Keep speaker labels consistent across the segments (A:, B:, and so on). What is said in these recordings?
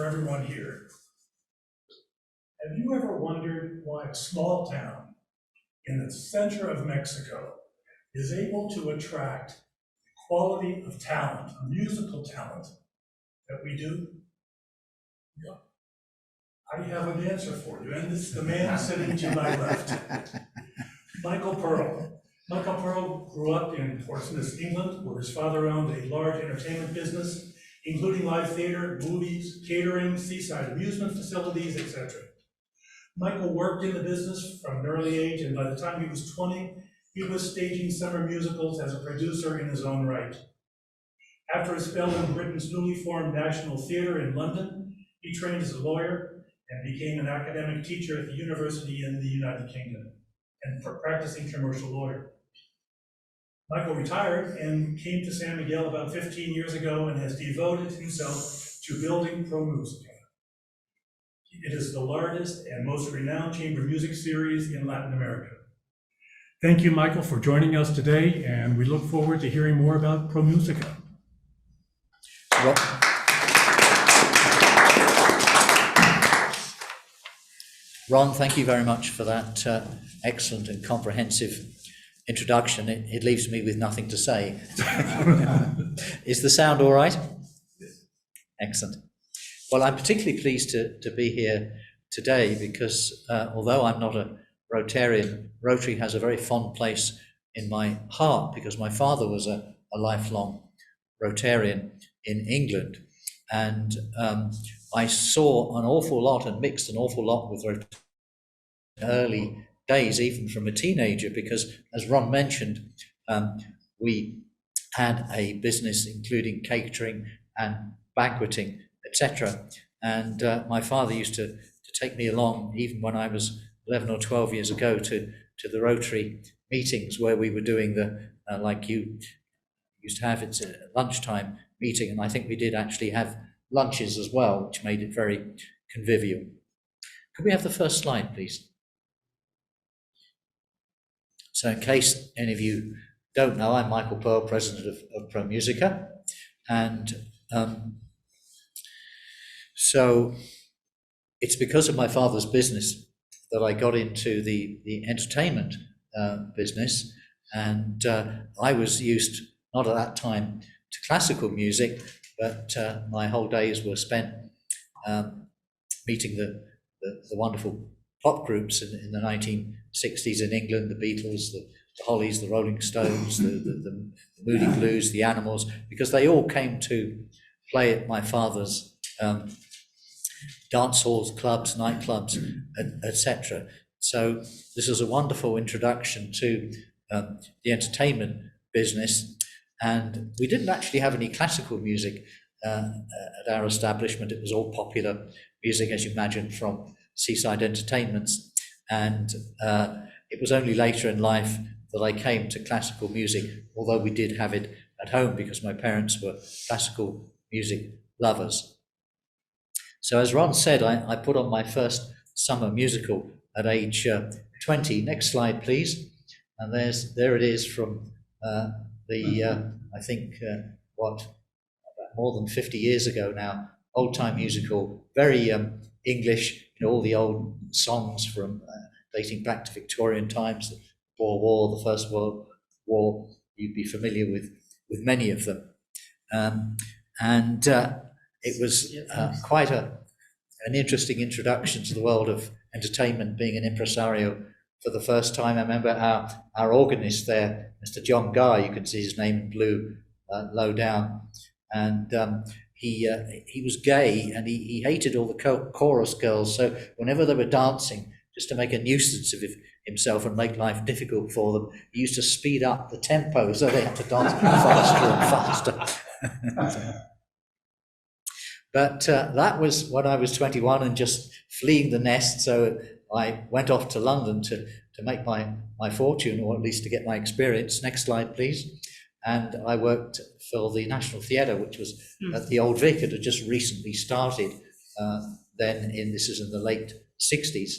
A: for everyone here. Have you ever wondered why a small town in the center of Mexico is able to attract the quality of talent, a musical talent, that we do? Yeah. I have an answer for you, and it's the man sitting to my left, Michael Pearl. Michael Pearl grew up in Portsmouth, England, where his father owned a large entertainment business, including live theater, movies, catering, seaside amusement facilities, etc. Michael worked in the business from an early age, and by the time he was 20, he was staging summer musicals as a producer in his own right. After a spell in Britain's newly formed National Theatre in London, he trained as a lawyer and became an academic teacher at the university in the United Kingdom and for practicing commercial lawyer. Michael retired and came to San Miguel about 15 years ago and has devoted himself to building Pro Musica. It is the largest and most renowned chamber music series in Latin America. Thank you, Michael, for joining us today, and we look forward to hearing more about Pro Musica.
B: Ron, thank you very much for that excellent and comprehensive introduction. It leaves me with nothing to say. Is the sound all right? Excellent. Well, I'm particularly pleased to be here today because although I'm not a Rotarian, Rotary has a very fond place in my heart because my father was a lifelong Rotarian in England, and I saw an awful lot and mixed an awful lot with Rotary early days, even from a teenager, because as Ron mentioned, we had a business including catering and banqueting, etc. And my father used to take me along, even when I was 11 or 12 years ago, to the Rotary meetings where we were doing the, like you used to have, it's a lunchtime meeting, and I think we did actually have lunches as well, which made it very convivial. Could we have the first slide, please? So in case any of you don't know, I'm Michael Pearl, president of Pro Musica, and so it's because of my father's business that I got into the entertainment business, and I was used, not at that time, to classical music, but my whole days were spent meeting the wonderful pop groups in the 1960s in England, the Beatles, the Hollies, the Rolling Stones, the Moody Blues, the Animals, because they all came to play at my father's dance halls, clubs, nightclubs, etc. So this was a wonderful introduction to the entertainment business, and we didn't actually have any classical music at our establishment. It was all popular music, as you imagine, from seaside entertainments, and it was only later in life that I came to classical music, although we did have it at home because my parents were classical music lovers. So as Ron said, I put on my first summer musical at age 20. Next slide, please. And there it is from I think, about more than 50 years ago now, old-time musical, very English, all the old songs from dating back to Victorian times, the Boer War, the First World War. You'd be familiar with many of them. It was quite an interesting introduction to the world of entertainment, being an impresario for the first time. I remember our organist there, Mr. John Guy, you can see his name in blue low down, and he was gay, and he hated all the chorus girls, so whenever they were dancing, just to make a nuisance of himself and make life difficult for them, he used to speed up the tempo so they had to dance faster and faster. But that was when I was 21 and just fleeing the nest, so I went off to London to make my fortune, or at least to get my experience. Next slide, please. And I worked for the National Theatre, which was at the Old Vic. It had just recently started this is in the late 60s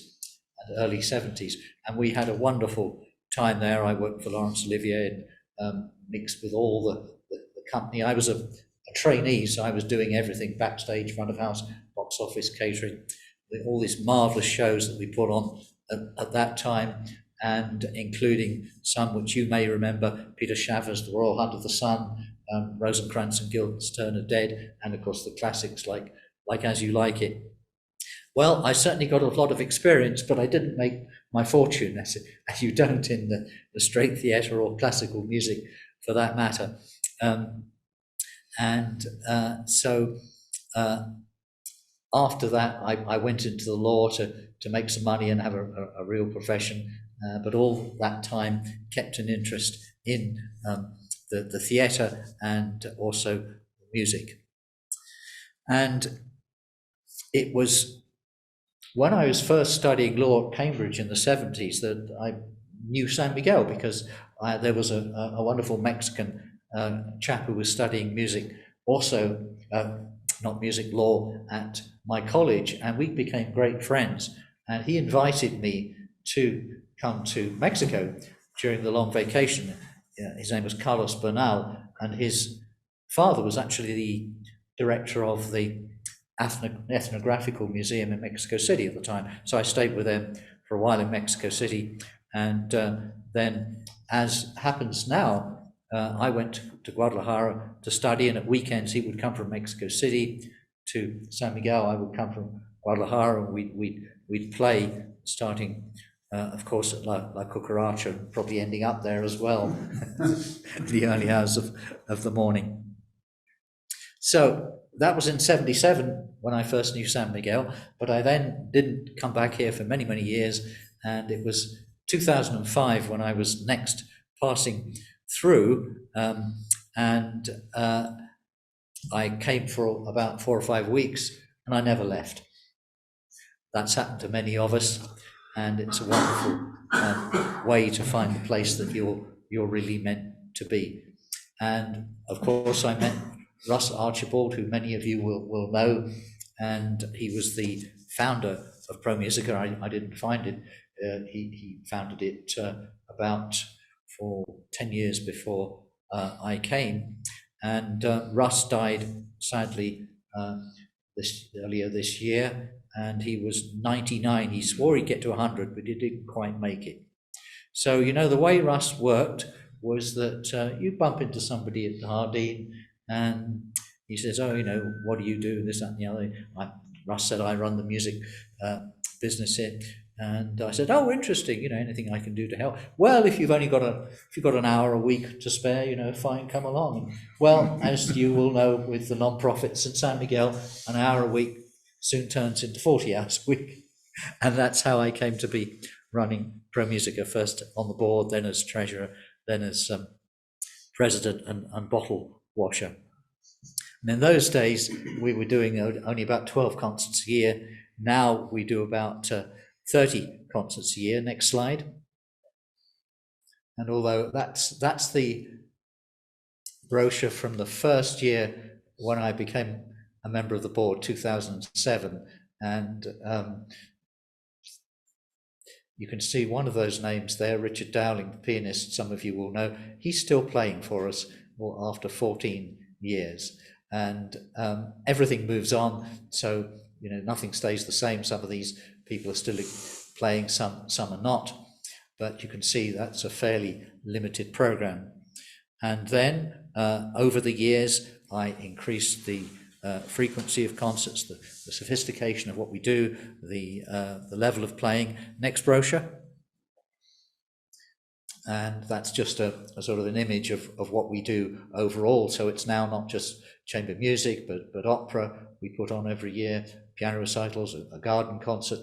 B: and early 70s. And we had a wonderful time there. I worked for Laurence Olivier and mixed with all the company. I was a trainee, so I was doing everything backstage, front of house, box office, catering, all these marvelous shows that we put on at that time, and including some which you may remember: Peter Shaver's The Royal Hunt of the Sun, Rosencrantz and Guildenstern Are Dead, and of course the classics like As You Like It. Well, I certainly got a lot of experience, but I didn't make my fortune, as you don't in the straight theatre or classical music for that matter. So after that, I went into the law to make some money and have a real profession, but all that time kept an interest in the theatre and also music. And it was when I was first studying law at Cambridge in the 70s that I knew San Miguel, because there was a wonderful Mexican chap who was studying music, also not music, law, at my college, and we became great friends. And he invited me to come to Mexico during the long vacation. His name was Carlos Bernal, and his father was actually the director of the Ethnographical Museum in Mexico City at the time. So I stayed with him for a while in Mexico City, and then, as happens now, I went to Guadalajara to study, and at weekends he would come from Mexico City to San Miguel. I would come from Guadalajara, and we'd play, starting of course at La Cucaracha, probably ending up there as well, the early hours of the morning. So that was in 77 when I first knew San Miguel, but I then didn't come back here for many, many years, and it was 2005 when I was next passing through, and I came for about 4 or 5 weeks, and I never left. That's happened to many of us, and it's a wonderful way to find the place that you're really meant to be. And of course, I met Russ Archibald, who many of you will know, and he was the founder of Pro Musica. I didn't find it. He founded it about 10 years before I came, and Russ died sadly earlier this year, and he was 99. He swore he'd get to 100, but he didn't quite make it. So, the way Russ worked was that you bump into somebody at Hardeen, and he says, "Oh, what do you do?" This, that, and the other. Russ said, "I run the music business here." And I said, "Oh, interesting. Anything I can do to help?" "Well, if you've got an hour a week to spare, fine, come along." Well, as you will know, with the non-profits in San Miguel, an hour a week soon turns into 40 hours a week, and that's how I came to be running Pro Musica, first on the board, then as treasurer, then as president and bottle washer. And in those days, we were doing only about 12 concerts a year. Now we do about 30 concerts a year. Next slide. And although that's the brochure from the first year when I became a member of the board, 2007, and you can see one of those names there, Richard Dowling, the pianist, some of you will know. He's still playing for us after 14 years. And everything moves on, so nothing stays the same. Some of these people are still playing, some are not, but you can see that's a fairly limited program. And then over the years, I increased the frequency of concerts, the sophistication of what we do, the level of playing. Next brochure. And that's just a sort of an image of what we do overall. So it's now not just chamber music, but opera we put on every year, piano recitals, a garden concert.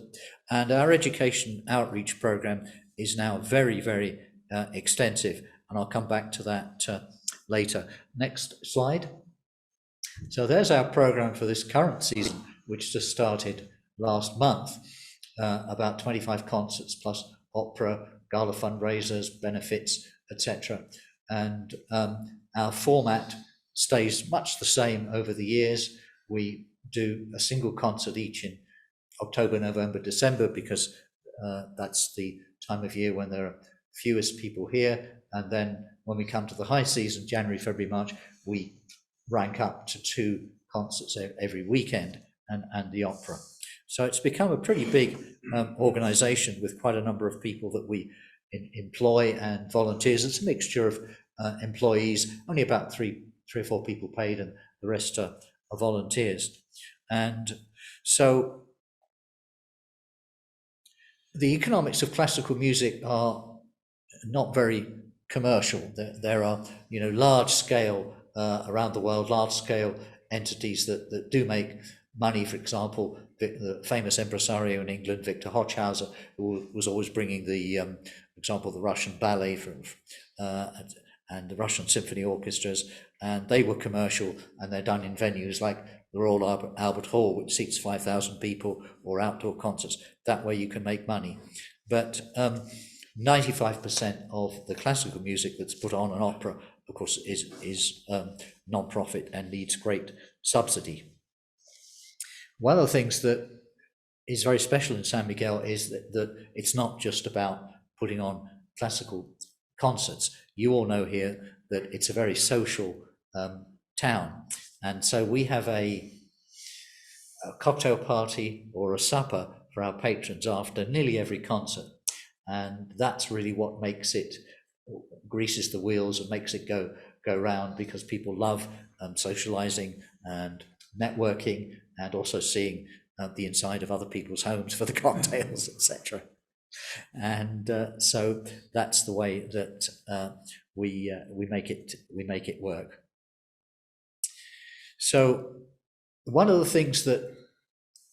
B: And our education outreach program is now very, very extensive. And I'll come back to that later. Next slide. So there's our program for this current season, which just started last month. About 25 concerts plus opera, gala fundraisers, benefits, etc. And our format stays much the same over the years. We do a single concert each in October, November, December, because that's the time of year when there are fewest people here. And then when we come to the high season, January, February, March, we rank up to 2 concerts every weekend. and the opera. So it's become a pretty big organization with quite a number of people that we employ and volunteers. It's a mixture of employees, only about three or four people paid, and the rest are volunteers. And so the economics of classical music are not very commercial. There are, large scale around the world, large scale entities that do make money. For example, the famous impresario in England, Victor Hochhauser, who was always bringing for example, the Russian ballet and the Russian symphony orchestras, and they were commercial, and they're done in venues like the Royal Albert Hall, which seats 5,000 people, or outdoor concerts. That way you can make money. But 95% of the classical music that's put on an opera, of course, is non-profit and needs great subsidy. One of the things that is very special in San Miguel is that it's not just about putting on classical concerts. You all know here that it's a very social town. And so we have a cocktail party or a supper for our patrons after nearly every concert. And that's really what greases the wheels and makes it go round, because people love socializing and networking, and also seeing the inside of other people's homes for the cocktails, etc. And so that's the way that we make it work. So one of the things that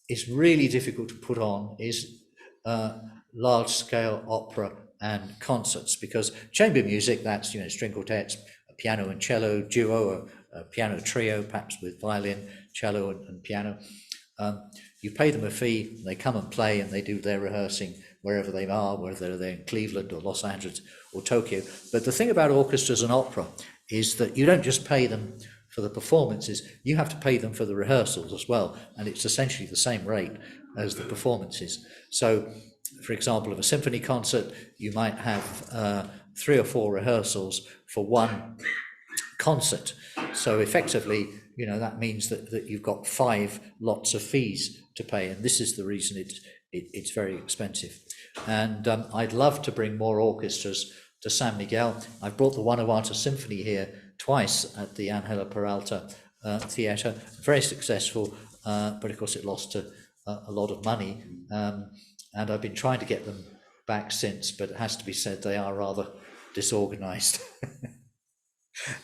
B: is really difficult to put on is large-scale opera and concerts, because chamber music, that's string quartets, a piano and cello duo, a piano trio, perhaps with violin, cello, and piano. You pay them a fee, they come and play, and they do their rehearsing wherever they are, whether they're in Cleveland or Los Angeles or Tokyo. But the thing about orchestras and opera is that you don't just pay them for the performances, you have to pay them for the rehearsals as well, and it's essentially the same rate as the performances. So, for example, of a symphony concert, you might have 3 or 4 rehearsals for one concert. So effectively, that means that you've got 5 lots of fees to pay, and this is the reason it's very expensive. And I'd love to bring more orchestras to San Miguel. I've brought the Guanajuato Symphony here twice at the Angela Peralta Theatre. Very successful, but of course it lost a lot of money. And I've been trying to get them back since, but it has to be said they are rather disorganized.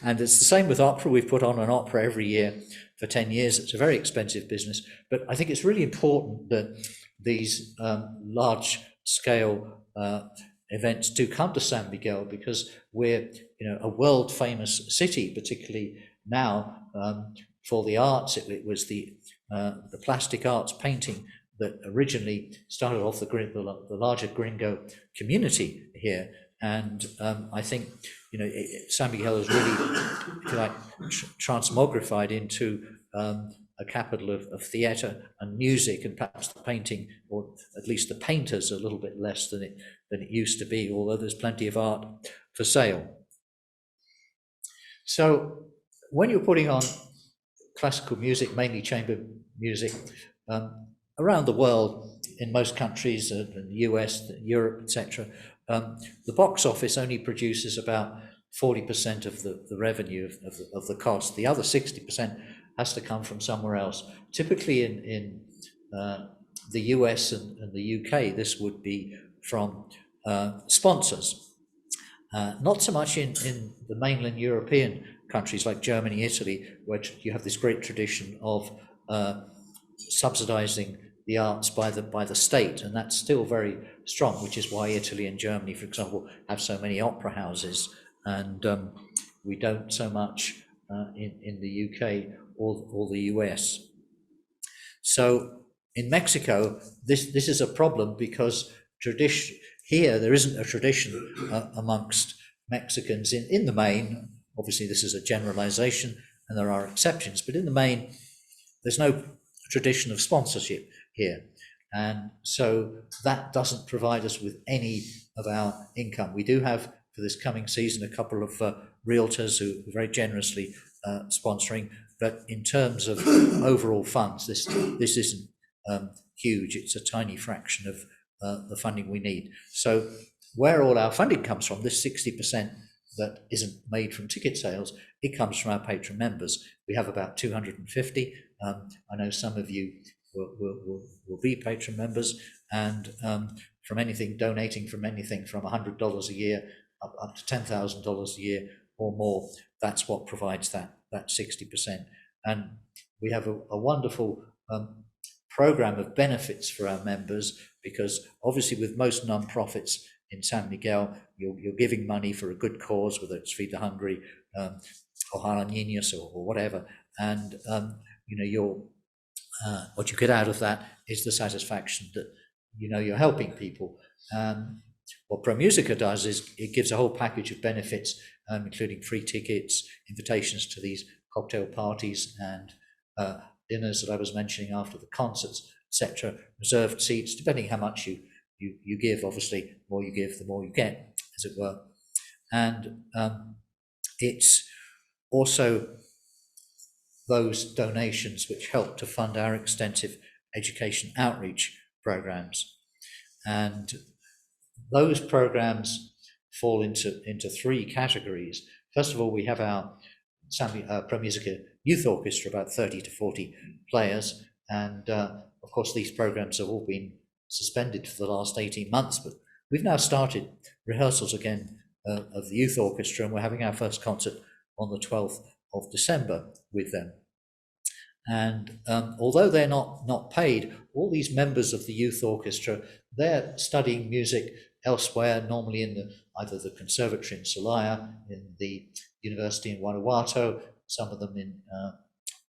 B: And it's the same with opera. We've put on an opera every year for 10 years. It's a very expensive business, but I think it's really important that these large-scale events do come to San Miguel, because we're a world-famous city, particularly now for the arts. It was the plastic arts painting that originally started off the larger gringo community here. And I think San Miguel is really, if you like, transmogrified into a capital of theatre and music, and perhaps the painting, or at least the painters, a little bit less than it used to be, although there's plenty of art for sale. So when you're putting on classical music, mainly chamber music, around the world, in most countries, in the US, Europe, etc., the box office only produces about 40% of the revenue of the cost. The other 60% has to come from somewhere else. Typically in the US and the UK, this would be from sponsors. Not so much in the mainland European countries like Germany, Italy, where you have this great tradition of subsidizing the arts by the state, and that's still very strong, which is why Italy and Germany, for example, have so many opera houses, and we don't so much in the UK or the US. So in Mexico, this is a problem, because here there isn't a tradition amongst Mexicans in the main. Obviously this is a generalization and there are exceptions, but in the main there's no tradition of sponsorship here, and so that doesn't provide us with any of our income. We do have, for this coming season, a couple of realtors who are very generously sponsoring, but in terms of overall funds, this isn't huge. It's a tiny fraction of the funding we need. So where all our funding comes from, this 60% that isn't made from ticket sales, it comes from our patron members. We have about 250. I know some of you will be patron members, and from anything, donating from anything from $100 a year up to $10,000 a year or more, that's what provides that 60%. And we have a wonderful program of benefits for our members, because obviously with most non-profits in San Miguel, you're giving money for a good cause, whether it's Feed the Hungry, Ojalá Niños, or whatever, and what you get out of that is the satisfaction that you're helping people. What Pro Musica does is it gives a whole package of benefits, including free tickets, invitations to these cocktail parties and dinners that I was mentioning after the concerts, etc., reserved seats, depending how much you give. Obviously, the more you give, the more you get, as it were. And it's also those donations which help to fund our extensive education outreach programs. And those programs fall into three categories. First of all, we have our Pro Musica Youth Orchestra, about 30 to 40 players. And of course, these programs have all been suspended for the last 18 months, but we've now started rehearsals again of the youth orchestra, and we're having our first concert on the 12th of December with them. And although they're not paid, all these members of the youth orchestra, they're studying music elsewhere, normally in either the conservatory in Celaya, in the university in Guanajuato, some of them in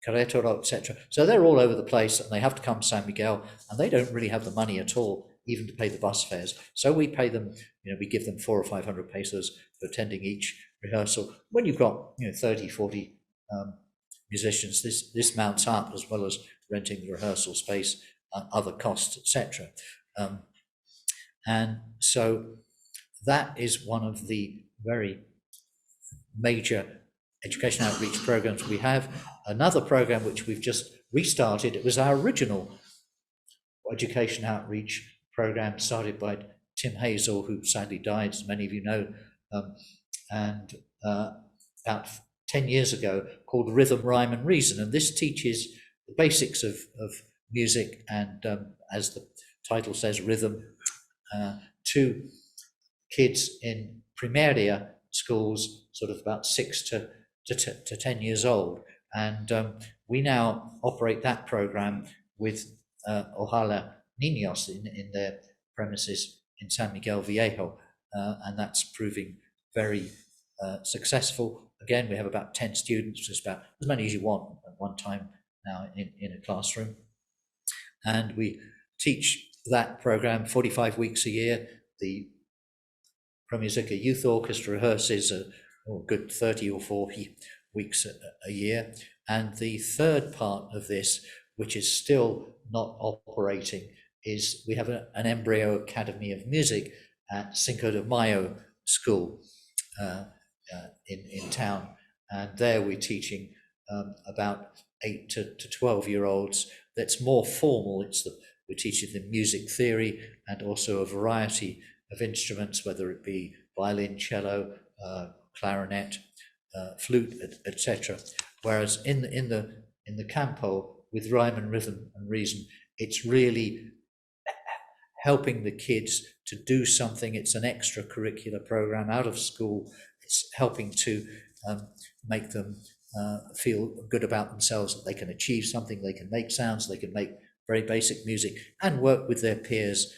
B: Querétaro, etc. So they're all over the place, and they have to come to San Miguel, and they don't really have the money at all, even to pay the bus fares. So we pay them, we give them 400 or 500 pesos for attending each rehearsal. When you've got 30, 40 musicians, this mounts up, as well as renting the rehearsal space, other costs, etc. And so that is one of the very major education outreach programs we have. Another program which we've just restarted, it was our original education outreach program started by Tim Hazel, who sadly died, as many of you know, and about 10 years ago, called Rhythm, Rhyme and Reason. And this teaches the basics of music and, as the title says, rhythm, to kids in primaria schools, sort of about 6 to 10 years old. And we now operate that program with Ojalá Niños in their premises in San Miguel Viejo, and that's proving very successful. Again, we have about 10 students, which is about as many as you want at one time now in a classroom. And we teach that program 45 weeks a year. The Pro Musica Youth Orchestra rehearses a good 30 or 40 weeks a year. And the third part of this, which is still not operating, is we have an Embryo Academy of Music at Cinco de Mayo school in town. And there we're teaching about 8 to 12-year-olds. That's more formal. We're teaching them music theory and also a variety of instruments, whether it be violin, cello, clarinet, flute, etc. Whereas in the campo with Rhyme and Rhythm and Reason, it's really helping the kids to do something. It's an extracurricular program out of school. It's helping to make them feel good about themselves, that they can achieve something, they can make sounds, they can make very basic music, and work with their peers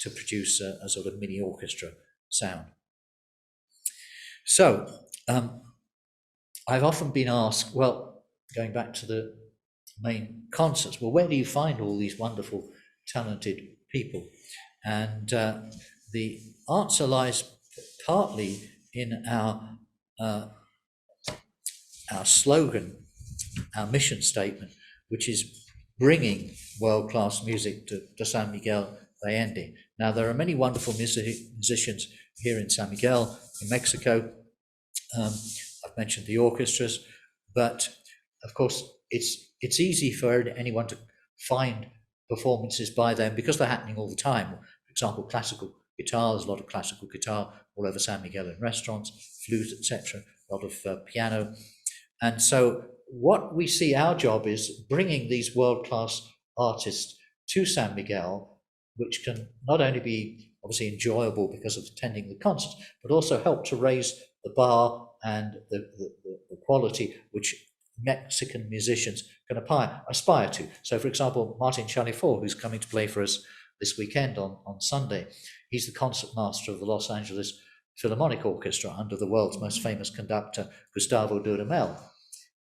B: to produce a sort of mini orchestra sound. So I've often been asked, well, going back to the main concerts, well, where do you find all these wonderful, talented people? And the answer lies partly in our slogan, our mission statement, which is bringing world-class music to San Miguel de Allende. Now, there are many wonderful musicians here in San Miguel, in Mexico. I've mentioned the orchestras. But of course, it's easy for anyone to find performances by them because they're happening all the time. For example, classical guitar, there's a lot of classical guitar all over San Miguel in restaurants, flute, etc., a lot of piano. And so what we see our job is bringing these world-class artists to San Miguel, which can not only be obviously enjoyable because of attending the concerts, but also help to raise the bar and the quality which Mexican musicians can aspire to. So, for example, Martin Chalifour, who's coming to play for us this weekend on Sunday, he's the concert master of the Los Angeles Philharmonic Orchestra under the world's most famous conductor, Gustavo Dudamel,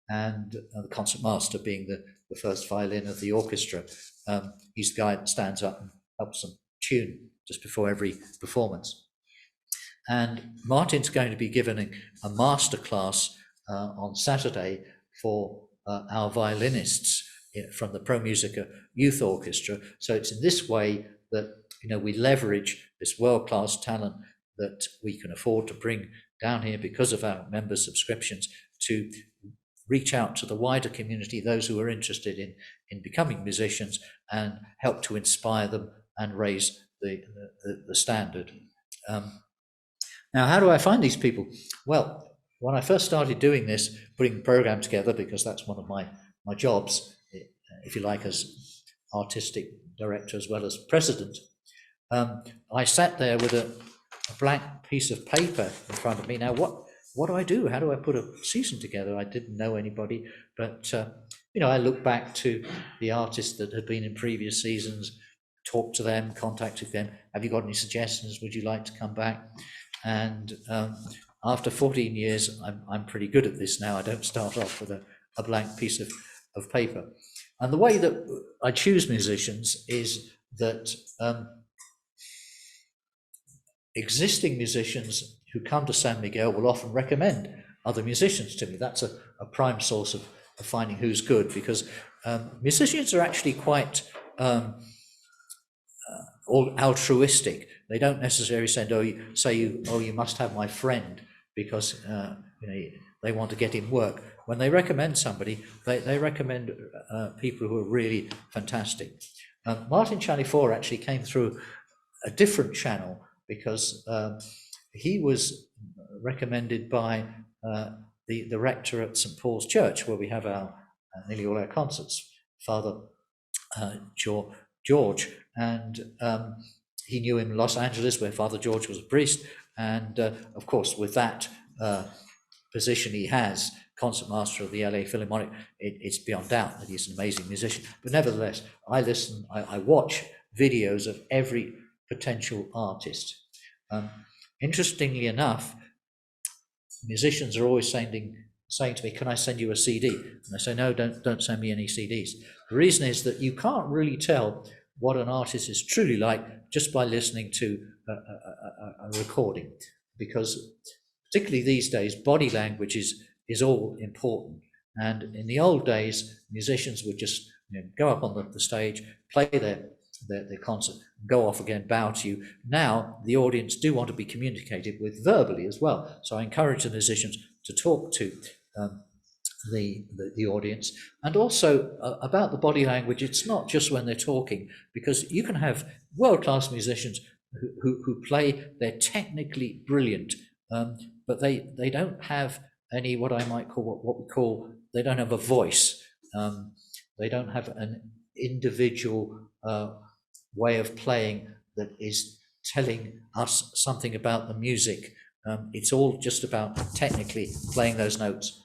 B: and the concert master being the first violin of the orchestra. He's the guy that stands up and helps them tune just before every performance. And Martin's going to be given a master class on Saturday for our violinists from the Pro Musica Youth Orchestra. So it's in this way that we leverage this world-class talent that we can afford to bring down here because of our member subscriptions to reach out to the wider community, those who are interested in becoming musicians, and help to inspire them and raise the standard. Now, how do I find these people? Well, when I first started doing this, putting the program together, because that's one of my jobs, if you like, as artistic director as well as president, I sat there with a blank piece of paper in front of me. Now, what do I do? How do I put a season together? I didn't know anybody, but I looked back to the artists that had been in previous seasons, talked to them, contacted them. Have you got any suggestions? Would you like to come back? And after 14 years, I'm pretty good at this now. I don't start off with a blank piece of paper. And the way that I choose musicians is that existing musicians who come to San Miguel will often recommend other musicians to me. That's a prime source of finding who's good, because musicians are actually quite all altruistic. They don't necessarily say, you must have my friend because they want to get in work. When they recommend somebody, they recommend people who are really fantastic. Martin Chalifour actually came through a different channel because he was recommended by the rector at St. Paul's Church, where we have our nearly all our concerts, Father George, and he knew him in Los Angeles, where Father George was a priest, and of course, with that position he has, concertmaster of the LA Philharmonic, it's beyond doubt that he's an amazing musician. But nevertheless, I watch videos of every potential artist. Interestingly enough, musicians are always saying to me, can I send you a CD? And I say, no, don't send me any CDs. The reason is that you can't really tell what an artist is truly like just by listening to a recording, because particularly these days, body language is all important. And in the old days, musicians would just go up on the stage, play their concert, go off again, bow to you. Now, the audience do want to be communicated with verbally as well. So I encourage the musicians to talk to the audience. And also about the body language, it's not just when they're talking, because you can have world-class musicians who play, they're technically brilliant, but they don't have any, what I might call, what we call, they don't have a voice. They don't have an individual way of playing that is telling us something about the music. It's all just about technically playing those notes.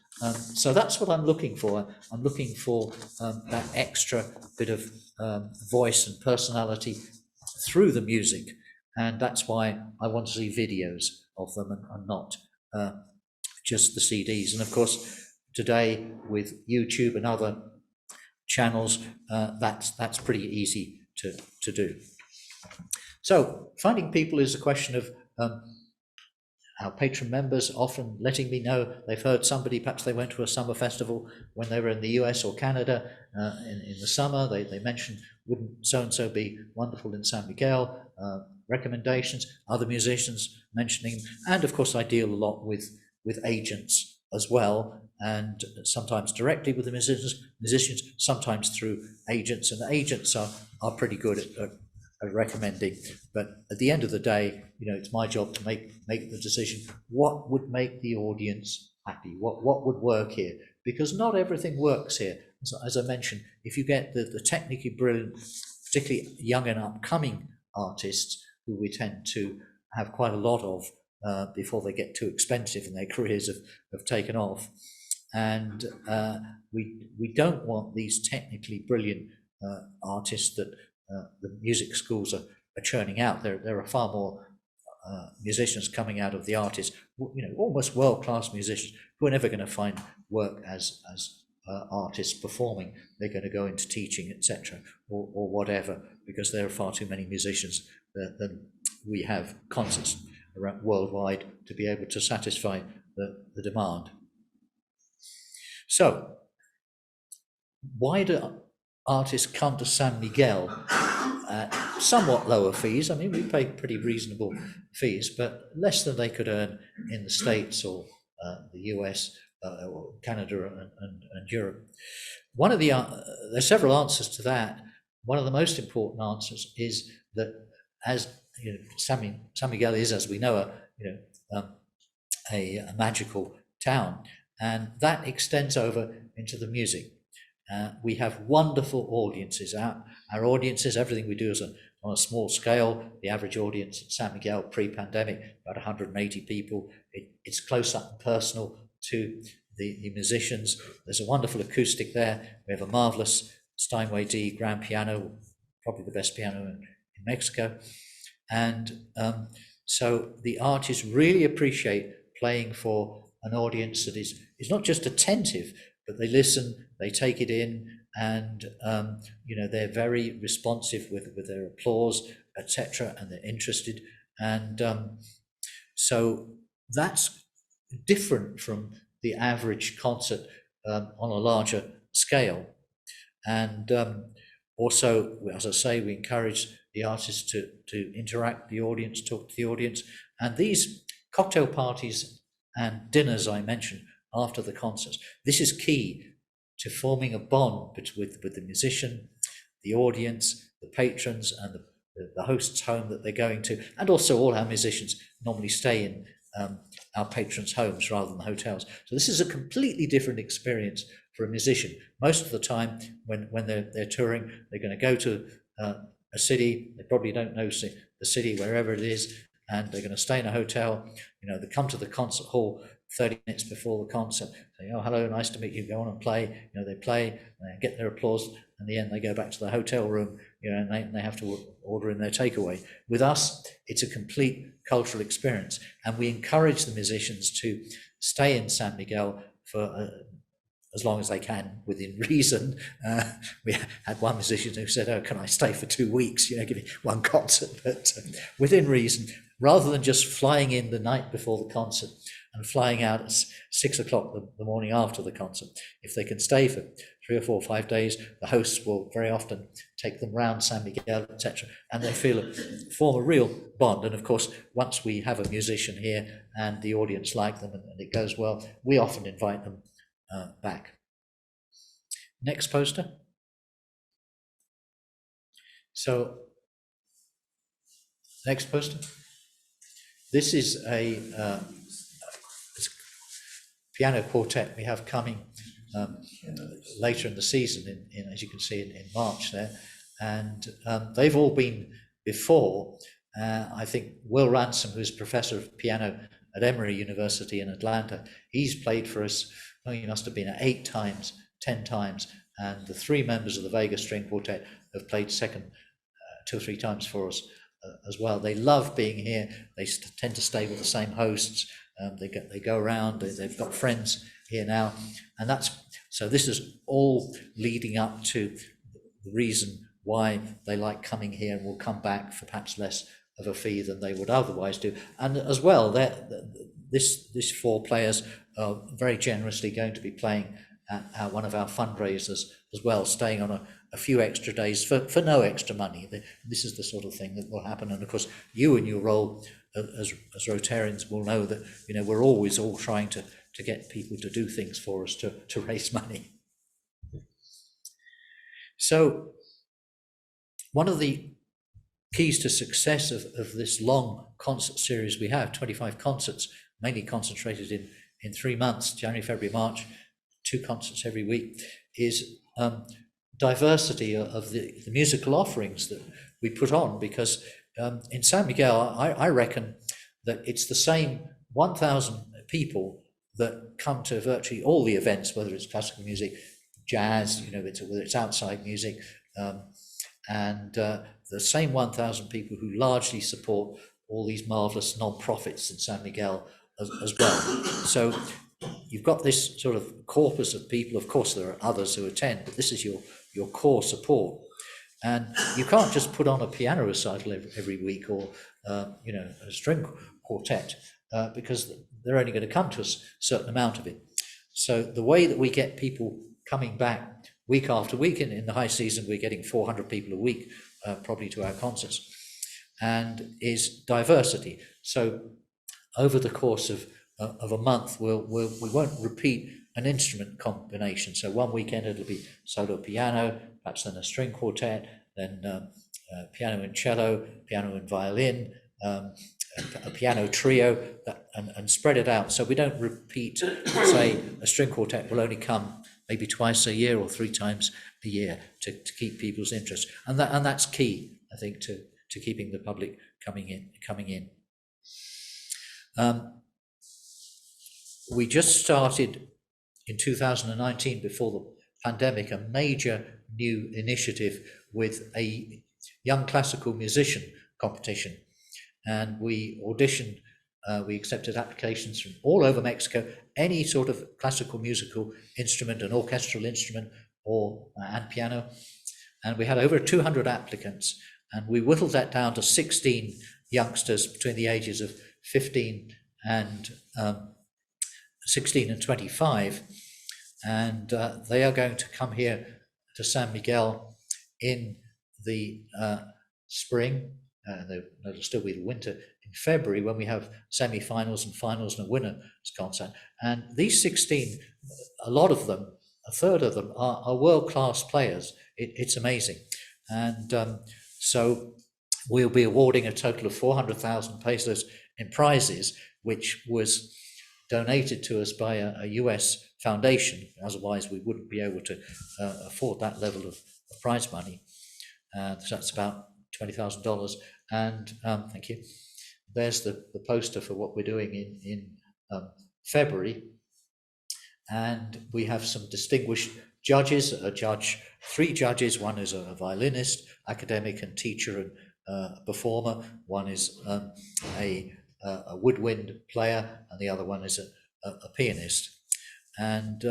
B: So that's what I'm looking for. I'm looking for that extra bit of voice and personality through the music. And that's why I want to see videos of them and not just the CDs. And of course, today with YouTube and other channels, that's pretty easy to do. So finding people is a question of our patron members often letting me know they've heard somebody, perhaps they went to a summer festival when they were in the US or Canada in the summer. They mentioned, wouldn't so-and-so be wonderful in San Miguel? Recommendations, other musicians mentioning, and of course I deal a lot with agents as well, and sometimes directly with the musicians, sometimes through agents, and the agents are pretty good at recommending. But at the end of the day, it's my job to make the decision. What would make the audience happy? What would work here? Because not everything works here. As I mentioned, if you get the technically brilliant, particularly young and upcoming artists, who we tend to have quite a lot of before they get too expensive and their careers have taken off. And we don't want these technically brilliant artists that the music schools are churning out. There are far more musicians coming out of the artists, almost world-class musicians who are never going to find work as artists performing. They're going to go into teaching, etc., or whatever, because there are far too many musicians than we have concerts around worldwide to be able to satisfy the demand. So, why do artists come to San Miguel at somewhat lower fees? I mean, we pay pretty reasonable fees, but less than they could earn in the States or the US or Canada and Europe. There's several answers to that. One of the most important answers is that, as San Miguel is, as we know, a magical town, and that extends over into the music. We have wonderful audiences. Our audiences, everything we do is on a small scale. The average audience at San Miguel pre-pandemic, about 180 people. It's close up and personal to the musicians. There's a wonderful acoustic there. We have a marvelous Steinway D grand piano, probably the best piano in Mexico. And so the artists really appreciate playing for an audience that is not just attentive, but they listen, they take it in, and they're very responsive with their applause, etc., and they're interested. And so that's different from the average concert on a larger scale. And also, as I say, we encourage the artists to interact with the audience, talk to the audience. And these cocktail parties and dinners I mentioned after the concerts, this is key to forming a bond with the musician, the audience, the patrons, and the host's home that they're going to. And also, all our musicians normally stay in our patrons' homes rather than hotels. So this is a completely different experience for a musician. Most of the time, when they're touring, they're going to go to a city. They probably don't know the city, wherever it is, and they're going to stay in a hotel. They come to the concert hall 30 minutes before the concert, say, "Oh, hello, nice to meet you, go on and play." They play, they get their applause, and in the end they go back to the hotel room, and they have to order in their takeaway. With us, it's a complete cultural experience, and we encourage the musicians to stay in San Miguel for as long as they can, within reason. We had one musician who said, "Oh, can I stay for 2 weeks? Give me one concert," but within reason, rather than just flying in the night before the concert and flying out at 6 o'clock the morning after the concert. If they can stay for 3 or 4 or 5 days, the hosts will very often take them round San Miguel, etc., and they form a real bond. And of course, once we have a musician here and the audience like them and it goes well, we often invite them back. Next poster. So, next poster. This is a piano quartet we have coming later in the season, as you can see in March there, and they've all been before. I think Will Ransom, who's professor of piano at Emory University in Atlanta, he's played for us, he must have been 8 times, 10 times, and the 3 members of the Vega String Quartet have played second 2 or 3 times for us as well. They love being here. They tend to stay with the same hosts. They go around. They've got friends here now, and so this is all leading up to the reason why they like coming here and will come back for perhaps less of a fee than they would otherwise do. And as well, this 4 players are very generously going to be playing at one of our fundraisers as well, staying on a few extra days for no extra money. This is the sort of thing that will happen. And of course, you in your role as Rotarians will know that we're always all trying to to get people to do things for us to raise money. So one of the keys to success of this long concert series we have, 25 concerts, mainly concentrated in 3 months, January, February, March, 2 concerts every week, is diversity of the musical offerings that we put on, because in San Miguel, I reckon that it's the same 1,000 people that come to virtually all the events, whether it's classical music, jazz, whether it's outside music, and the same 1,000 people who largely support all these marvelous non-profits in San Miguel as well. So you've got this sort of corpus of people. Of course, there are others who attend, but this is your core support. And you can't just put on a piano recital every week, or a string quartet, because they're only going to come to us a certain amount of it. So the way that we get people coming back week after week, in the high season, we're getting 400 people a week, probably, to our concerts, and is diversity. So over the course of a month, we won't repeat an instrument combination. So one weekend it'll be solo piano, perhaps then a string quartet, then piano and cello, piano and violin, a piano trio, and spread it out. So we don't repeat, say, a string quartet will only come maybe twice a year or 3 times a year to keep people's interest. And that's key, I think, to keeping the public coming in. We just started in 2019, before the pandemic, a major new initiative with a young classical musician competition. And we auditioned, we accepted applications from all over Mexico, any sort of classical musical instrument, an orchestral instrument, and piano. And we had over 200 applicants, and we whittled that down to 16 youngsters between the ages of 16 and 25. And they are going to come here to San Miguel in the spring. It'll still be the winter in February, when we have semi-finals and finals and a winner's concert. And these 16, a lot of them, a third of them, are world-class players. It's amazing. And so we'll be awarding a total of 400,000 pesos in prizes, which was donated to us by a US foundation. Otherwise, we wouldn't be able to afford that level of prize money. So that's about $20,000. And thank you. There's the poster for what we're doing in February. And we have some distinguished judges. 3 judges. One is a violinist, academic and teacher and performer. One is a woodwind player, and the other one is a pianist. And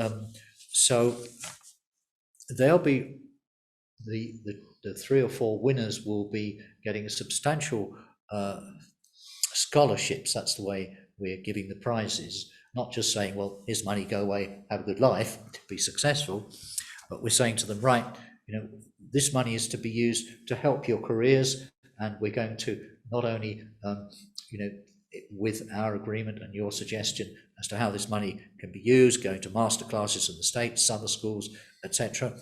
B: so they'll be the 3 or 4 winners will be getting a substantial scholarships. That's the way we're giving the prizes. Not just saying, well, here's money, go away, have a good life, be successful. But we're saying to them, right, this money is to be used to help your careers, and we're going to not only, with our agreement and your suggestion as to how this money can be used, going to master classes in the States, summer schools, etc.,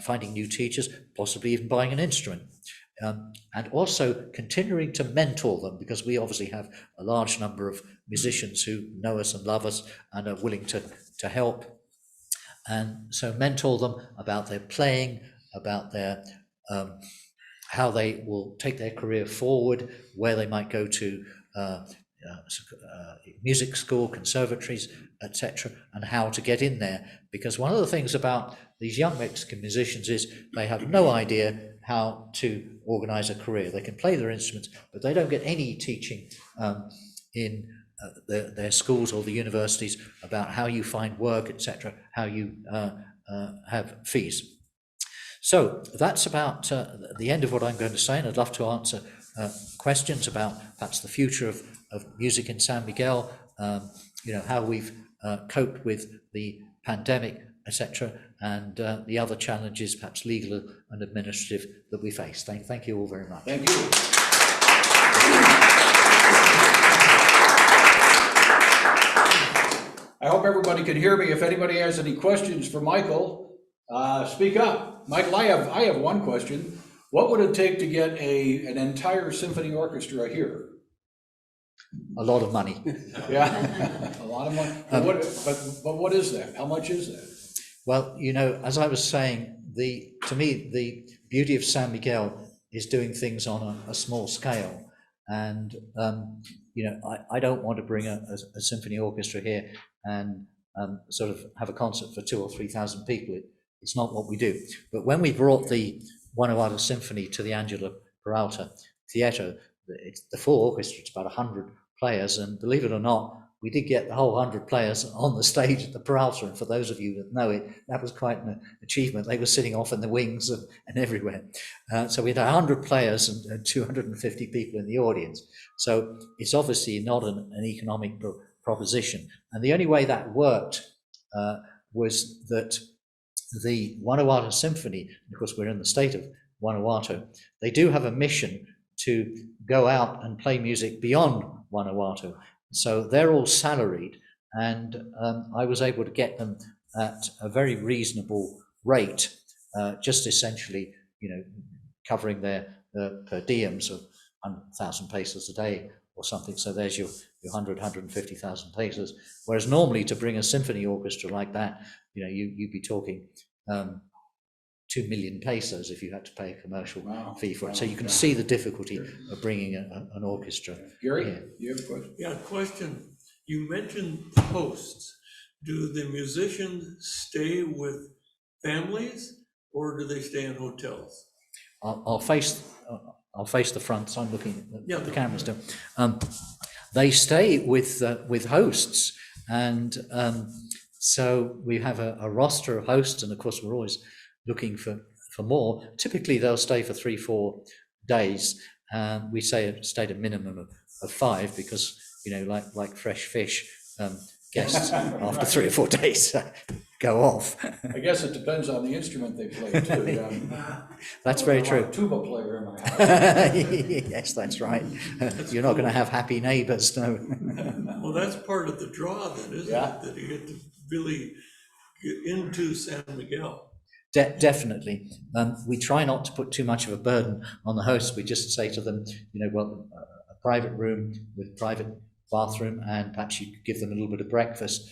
B: finding new teachers, possibly even buying an instrument, and also continuing to mentor them, because we obviously have a large number of musicians who know us and love us and are willing to help. And so mentor them about their playing, about their how they will take their career forward, where they might go to music school, conservatories, etc., and how to get in there. Because one of the things about these young Mexican musicians is they have no idea how to organize a career. They can play their instruments, but they don't get any teaching in their schools or the universities about how you find work, etc., how you have fees. So that's about the end of what I'm going to say, and I'd love to answer questions about perhaps the future of music in San Miguel, how we've coped with the pandemic, etc., and the other challenges, perhaps legal and administrative, that we face. Thank you all very much.
C: Thank you. I hope everybody can hear me. If anybody has any questions for Michael, speak up. Michael, I have one question. What would it take to get an entire symphony orchestra here?
B: A lot of money.
C: Yeah, a lot of money. But what is that? How much is that?
B: Well, you know, as I was saying, to me, the beauty of San Miguel is doing things on a small scale. And, you know, I don't want to bring a symphony orchestra here and sort of have a concert for 2,000 or 3,000 people. It's not what we do. But when we brought the Guanajuato Symphony to the Angela Peralta Theatre, the full orchestra, it's about 100 players, and believe it or not, we did get the whole 100 players on the stage at the Peralta, and for those of you that know it, that was quite an achievement. They were sitting off in the wings and everywhere. So we had 100 players and 250 people in the audience. So it's obviously not an economic proposition. And the only way that worked was that the Guanajuato Symphony, of course we're in the state of Guanajuato, they do have a mission to go out and play music beyond Guanajuato. So they're all salaried, and I was able to get them at a very reasonable rate, just essentially, you know, covering their per diems of 100,000 pesos a day or something. So there's your 100, 150,000 pesos. Whereas normally to bring a symphony orchestra like that, you know, you'd be talking 2 million pesos if you had to pay a commercial fee for it. So you can see the difficulty of bringing an orchestra.
C: Gary,
B: here.
C: you have a question?
D: Yeah, question. You mentioned hosts. Do the musicians stay with families or do they stay in hotels?
B: I'll face the front, so I'm looking at the cameras still. They stay with hosts, and so we have a roster of hosts, and of course we're always looking for more. Typically they'll stay for 3-4 days. We say stay at a minimum of 5 because, you know, like fresh fish, guests after 3 or 4 days go off.
C: I guess it depends on the instrument they play too.
B: That's very true.
C: A tuba player in my house.
B: Yes, that's right. You're not going to have happy neighbors, no.
D: Well, that's part of the draw then, isn't it? That you get to really get into San Miguel.
B: Definitely. We try not to put too much of a burden on the hosts. We just say to them, you know, well, a private room with private bathroom, and perhaps you could give them a little bit of breakfast.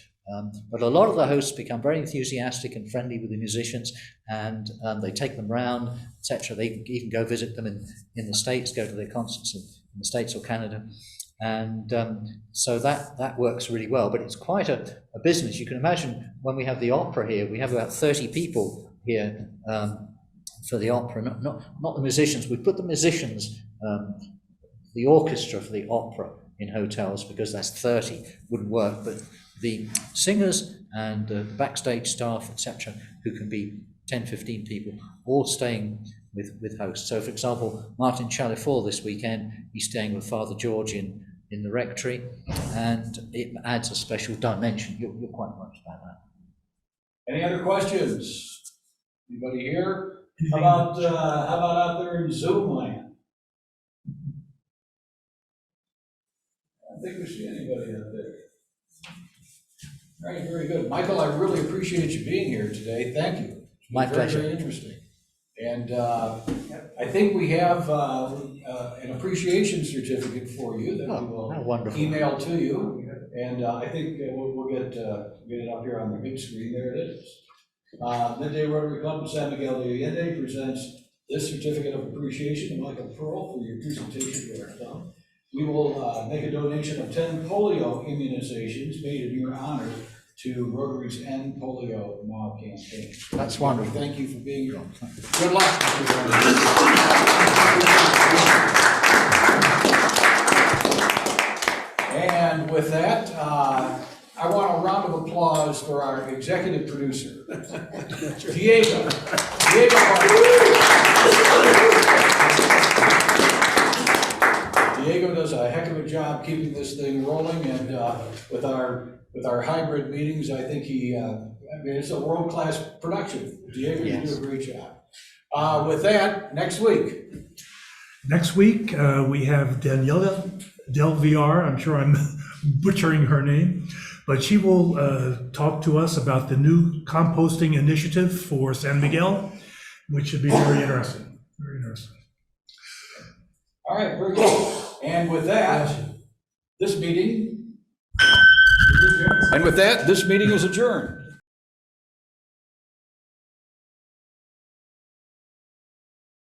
B: But a lot of the hosts become very enthusiastic and friendly with the musicians, and they take them round, etc. They even go visit them in the States, go to their concerts in the States or Canada. And so that works really well. But it's quite a business. You can imagine when we have the opera here, we have about 30 people here for the opera, not the musicians. We put the musicians, the orchestra for the opera in hotels because that's 30, wouldn't work, but the singers and the backstage staff, etc., who can be 10, 15 people, all staying with hosts. So for example, Martin Chalifour this weekend, he's staying with Father George in the rectory, and it adds a special dimension. You're quite right about that.
C: Any other questions? Anybody here? How about out there in Zoom land? I don't think we see anybody out there. All right, very good. Michael, I really appreciate you being here today. Thank you.
B: My pleasure.
C: Very interesting. And I think we have an appreciation certificate for you that we will email to you. And I think we'll get it up here on the big screen. There it is. Midday Rotary Club of San Miguel de Allende presents this certificate of appreciation to Michael Pearl for your presentation to our club. We will make a donation of 10 polio immunizations made in your honor to Rotary's End Polio Now campaign.
B: That's wonderful.
C: Thank you for being here. Good luck. And with that, I want a round of applause for our executive producer, Diego. Diego does a heck of a job keeping this thing rolling, and with our hybrid meetings, I think it's a world-class production. Diego, you do a great job. With that, next week.
A: Next week, we have Daniela Del VR, I'm sure I'm butchering her name, But she will talk to us about the new composting initiative for San Miguel, which should be very interesting. Very interesting.
C: All right, very good. And with that, this meeting is adjourned.